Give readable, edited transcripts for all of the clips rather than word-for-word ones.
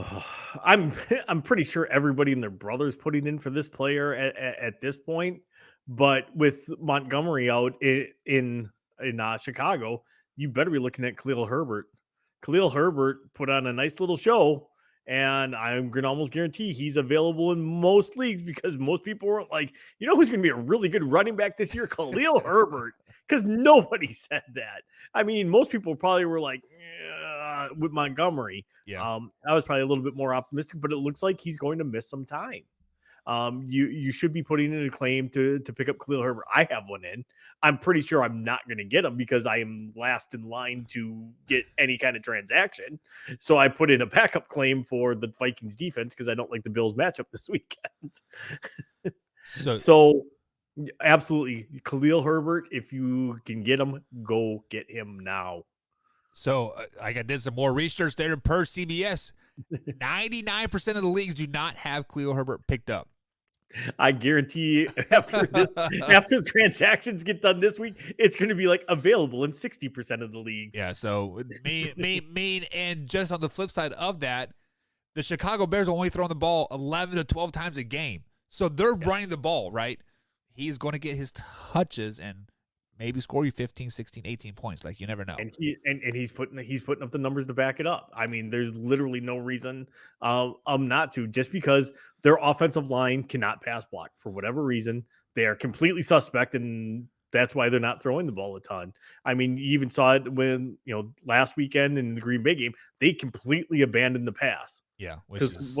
Oh, I'm I'm pretty sure everybody and their brother's putting in for this player at this point, but with Montgomery out in Chicago, you better be looking at Khalil Herbert. Khalil Herbert put on a nice little show, and I'm gonna almost guarantee he's available in most leagues because most people were like, you know who's gonna be a really good running back this year? Khalil Herbert, because nobody said that. I mean, most people probably were like, "Yeah," with Montgomery. Yeah. I was probably a little bit more optimistic, but it looks like he's going to miss some time. You should be putting in a claim to pick up Khalil Herbert. I have one in. I'm pretty sure I'm not going to get him because I am last in line to get any kind of transaction. So I put in a backup claim for the Vikings defense because I don't like the Bills matchup this weekend. So absolutely, Khalil Herbert. If you can get him, go get him now. So I did some more research there per CBS. 99% of the leagues do not have Khalil Herbert picked up. I guarantee after transactions get done this week, it's going to be like available in 60% of the leagues. Yeah, so mean, and just on the flip side of that, the Chicago Bears are only throwing the ball 11 to 12 times a game. So they're running the ball, right? He's going to get his touches and maybe score you 15, 16, 18 points. Like, you never know. And he's putting up the numbers to back it up. I mean, there's literally no reason not to, just because their offensive line cannot pass block for whatever reason. They are completely suspect, and that's why they're not throwing the ball a ton. I mean, you even saw it when, last weekend in the Green Bay game, they completely abandoned the pass. Yeah, Because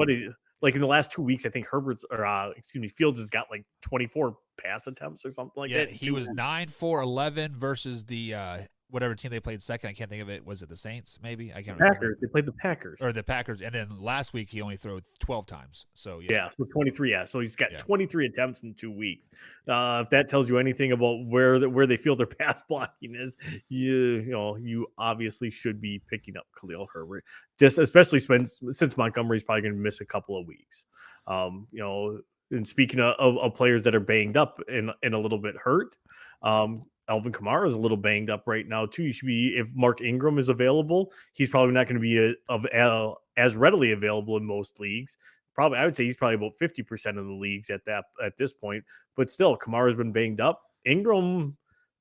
like in the last 2 weeks, I think Fields has got like 24 pass attempts or something like that. He was 9-for-11 versus the whatever team they played second. I can't think of it. Was it the Saints? Maybe I can't remember. Packers. They played the Packers or the Packers, and then last week he only threw 12 times. So so 23. Yeah, so he's got 23 attempts in 2 weeks. If that tells you anything about where they feel their pass blocking is, you obviously should be picking up Khalil Herbert, just especially since Montgomery's probably going to miss a couple of weeks. And speaking of players that are banged up and a little bit hurt, Alvin Kamara is a little banged up right now too. You should be, if Mark Ingram is available, he's probably not going to be as readily available in most leagues. Probably, I would say he's probably about 50% of the leagues at this point. But still, Kamara's been banged up. Ingram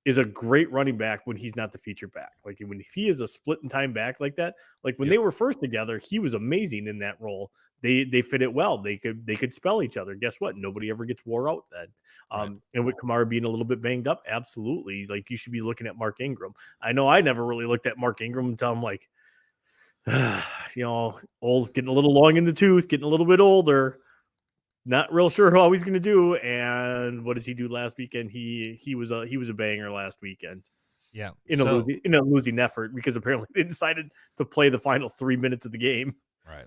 is a great running back when he's not the feature back. Like if he is a split in time back like that, like when they were first together, he was amazing in that role. They fit it well. They could spell each other. Guess what? Nobody ever gets wore out then. And with Kamara being a little bit banged up, absolutely. Like you should be looking at Mark Ingram. I know I never really looked at Mark Ingram until I'm like, old, getting a little long in the tooth, getting a little bit older. Not real sure how he's going to do. And what does he do last weekend? He was a banger last weekend. Yeah, in a losing effort because apparently they decided to play the final 3 minutes of the game. Right.